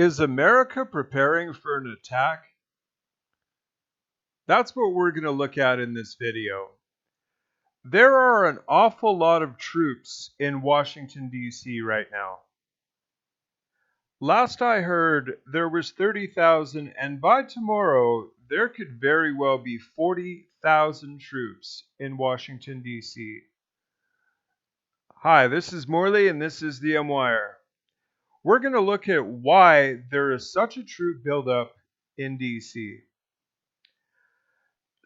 Is America preparing for an attack? That's what we're going to look at in this video. There are an awful lot of troops in Washington, D.C. right now. Last I heard, there was 30,000, and by tomorrow, there could very well be 40,000 troops in Washington, D.C. Hi, this is Morley, and this is the M-Wire. We're going to look at why there is such a troop buildup in D.C.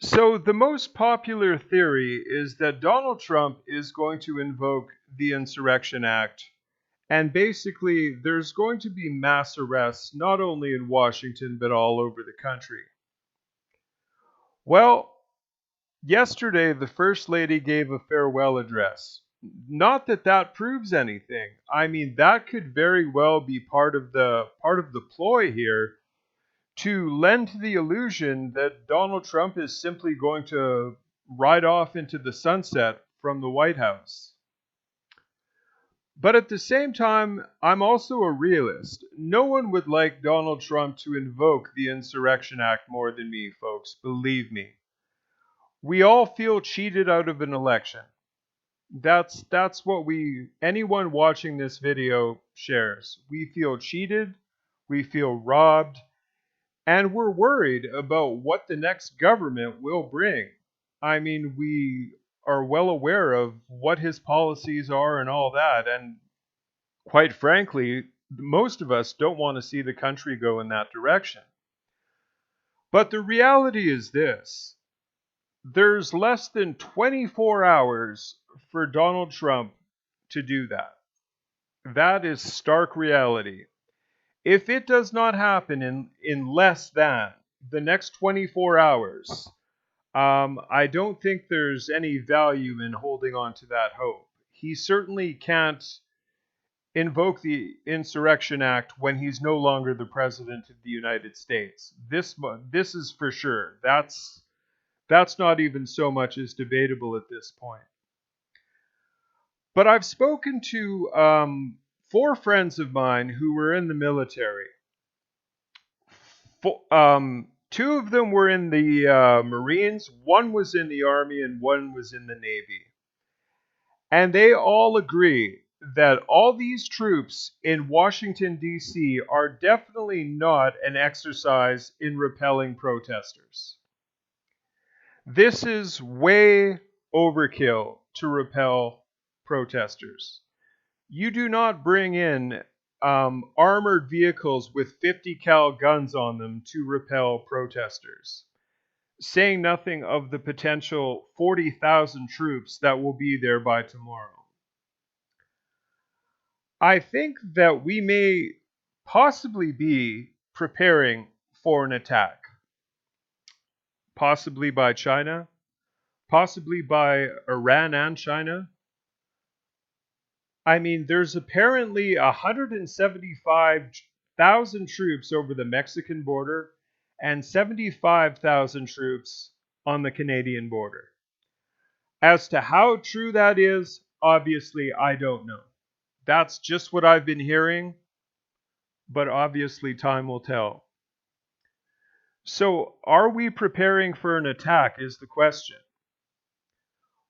So the most popular theory is that Donald Trump is going to invoke the Insurrection Act, and basically there's going to be mass arrests not only in Washington but all over the country. Well, yesterday the First Lady gave a farewell address. Not that that proves anything. I mean, that could very well be part of the ploy here to lend to the illusion that Donald Trump is simply going to ride off into the sunset from the White House. But at the same time, I'm also a realist. No one would like Donald Trump to invoke the Insurrection Act more than me, folks. Believe me. We all feel cheated out of an election. That's what anyone watching this video shares. We feel cheated, we feel robbed, and we're worried about what the next government will bring. I mean, we are well aware of what his policies are and all that, and quite frankly, most of us don't want to see the country go in that direction. But the reality is this. There's less than 24 hours for Donald Trump to do that. That is stark reality. If it does not happen in less than the next 24 hours, I don't think there's any value in holding on to that hope. He certainly can't invoke the Insurrection Act when he's no longer the President of the United States. This is for sure. That's not even so much as debatable at this point. But I've spoken to 4 friends of mine who were in the military. 2 of them were in the Marines, 1 was in the Army, and 1 was in the Navy. And they all agree that all these troops in Washington, D.C. are definitely not an exercise in repelling protesters. This is way overkill to repel protesters. You do not bring in armored vehicles with 50 cal guns on them to repel protesters, saying nothing of the potential 40,000 troops that will be there by tomorrow. I think that we may possibly be preparing for an attack. Possibly by China, possibly by Iran and China. I mean, there's apparently 175,000 troops over the Mexican border and 75,000 troops on the Canadian border. As to how true that is, obviously, I don't know. That's just what I've been hearing, but obviously time will tell. So, are we preparing for an attack is the question.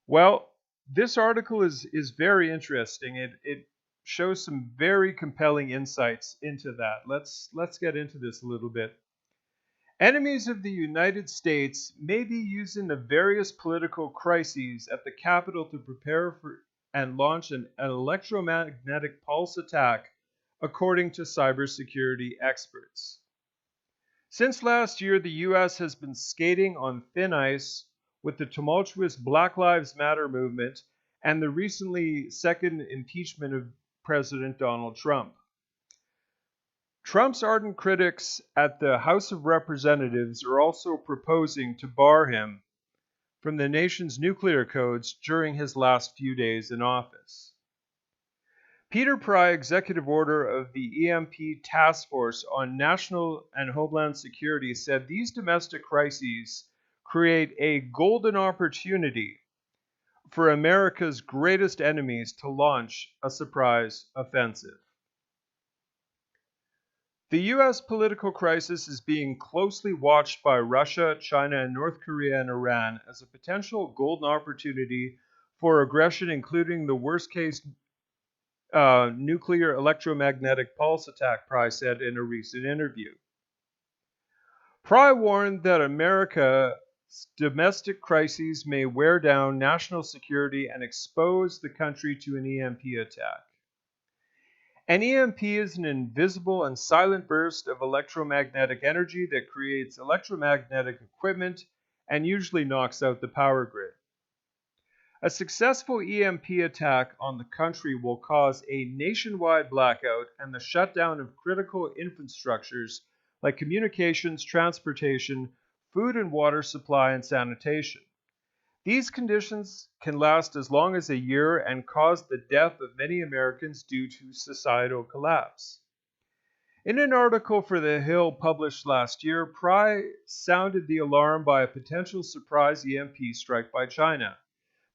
Well, this article is very interesting. It shows some very compelling insights into that. Let's get into this a little bit. Enemies of the United States may be using the various political crises at the Capitol to prepare for and launch an electromagnetic pulse attack, according to cybersecurity experts. Since last year, the U.S. has been skating on thin ice with the tumultuous Black Lives Matter movement and the recently second impeachment of President Donald Trump. Trump's ardent critics at the House of Representatives are also proposing to bar him from the nation's nuclear codes during his last few days in office. Peter Pry, executive order of the EMP Task Force on National and Homeland Security, said these domestic crises create a golden opportunity for America's greatest enemies to launch a surprise offensive. The U.S. political crisis is being closely watched by Russia, China, and North Korea and Iran as a potential golden opportunity for aggression, including the worst case nuclear electromagnetic pulse attack, Pry said in a recent interview. Pry warned that America's domestic crises may wear down national security and expose the country to an EMP attack. An EMP is an invisible and silent burst of electromagnetic energy that creates electromagnetic equipment and usually knocks out the power grid. A successful EMP attack on the country will cause a nationwide blackout and the shutdown of critical infrastructures like communications, transportation, food and water supply, and sanitation. These conditions can last as long as a year and cause the death of many Americans due to societal collapse. In an article for The Hill published last year, Pry sounded the alarm by a potential surprise EMP strike by China.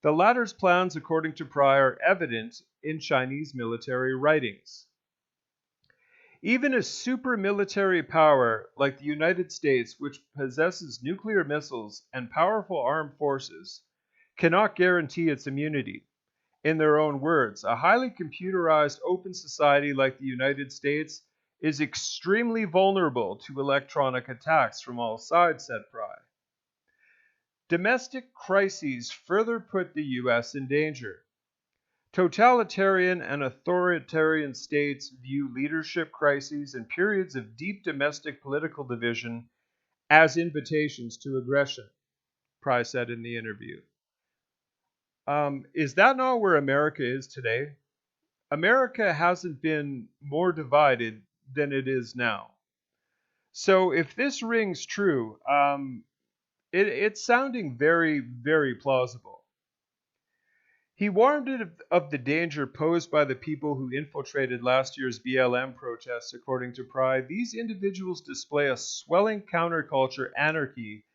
The latter's plans, according to Pry, are evident in Chinese military writings. Even a super military power like the United States, which possesses nuclear missiles and powerful armed forces, cannot guarantee its immunity. In their own words, a highly computerized open society like the United States is extremely vulnerable to electronic attacks from all sides, said Pry. Domestic crises further put the U.S. in danger. Totalitarian and authoritarian states view leadership crises and periods of deep domestic political division as invitations to aggression, Pry said in the interview. Is that not where America is today? America hasn't been more divided than it is now. So if this rings true, it's sounding very, very plausible. He warned of the danger posed by the people who infiltrated last year's BLM protests, according to Pry. These individuals display a swelling counterculture, anarchy,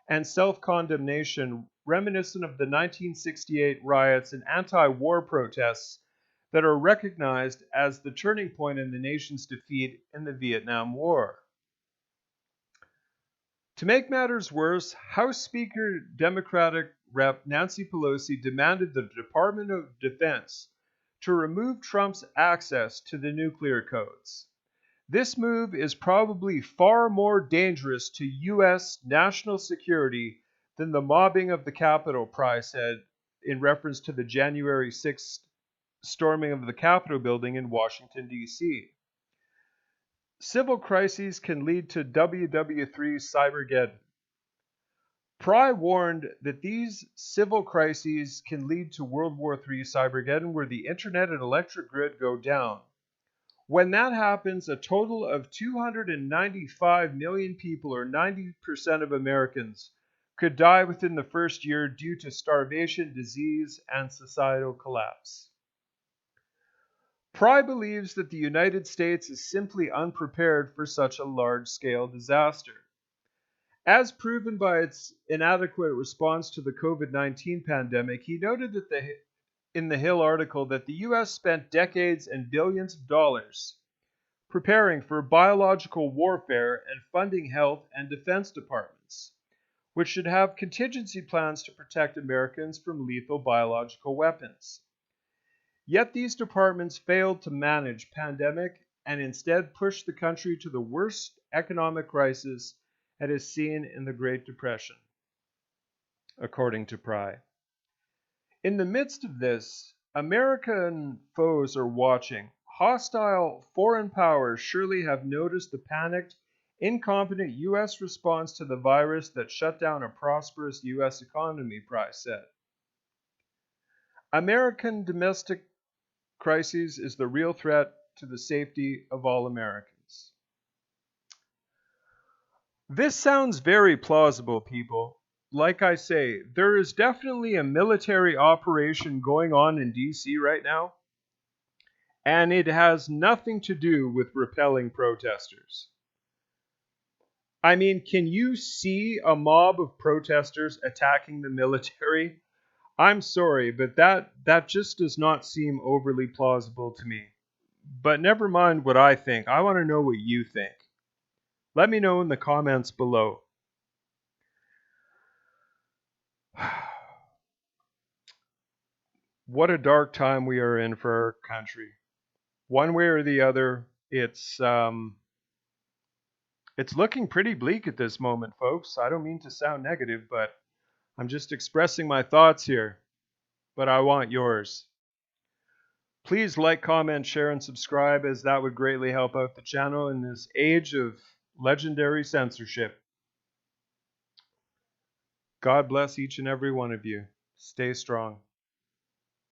and self-condemnation reminiscent of the 1968 riots and anti-war protests that are recognized as the turning point in the nation's defeat in the Vietnam War. To make matters worse, House Speaker Democratic Rep. Nancy Pelosi demanded the Department of Defense to remove Trump's access to the nuclear codes. This move is probably far more dangerous to U.S. national security than the mobbing of the Capitol, Pry said in reference to the January 6th storming of the Capitol building in Washington, D.C. Civil crises can lead to WW3 Cybergeddon. Pry warned that these civil crises can lead to World War III Cybergeddon, where the internet and electric grid go down. When that happens, a total of 295 million people, or 90% of Americans, could die within the first year due to starvation, disease, and societal collapse. Pry believes that the United States is simply unprepared for such a large-scale disaster. As proven by its inadequate response to the COVID-19 pandemic, he noted that in the Hill article that the U.S. spent decades and billions of dollars preparing for biological warfare and funding health and defense departments, which should have contingency plans to protect Americans from lethal biological weapons. Yet these departments failed to manage pandemic and instead pushed the country to the worst economic crisis it has seen in the Great Depression, according to Pry. In the midst of this, American foes are watching. Hostile foreign powers surely have noticed the panicked, incompetent U.S. response to the virus that shut down a prosperous U.S. economy, Pry said. American domestic crises is the real threat to the safety of all Americans. This sounds very plausible, people. Like I say, there is definitely a military operation going on in DC right now, and it has nothing to do with repelling protesters. I mean, can you see a mob of protesters attacking the military? I'm sorry, but that just does not seem overly plausible to me. But never mind what I think. I want to know what you think. Let me know in the comments below. What a dark time we are in for our country. One way or the other, it's looking pretty bleak at this moment, folks. I don't mean to sound negative, but I'm just expressing my thoughts here. But I want yours. Please like, comment, share, and subscribe, as that would greatly help out the channel in this age of legendary censorship. God bless each and every one of you. Stay strong.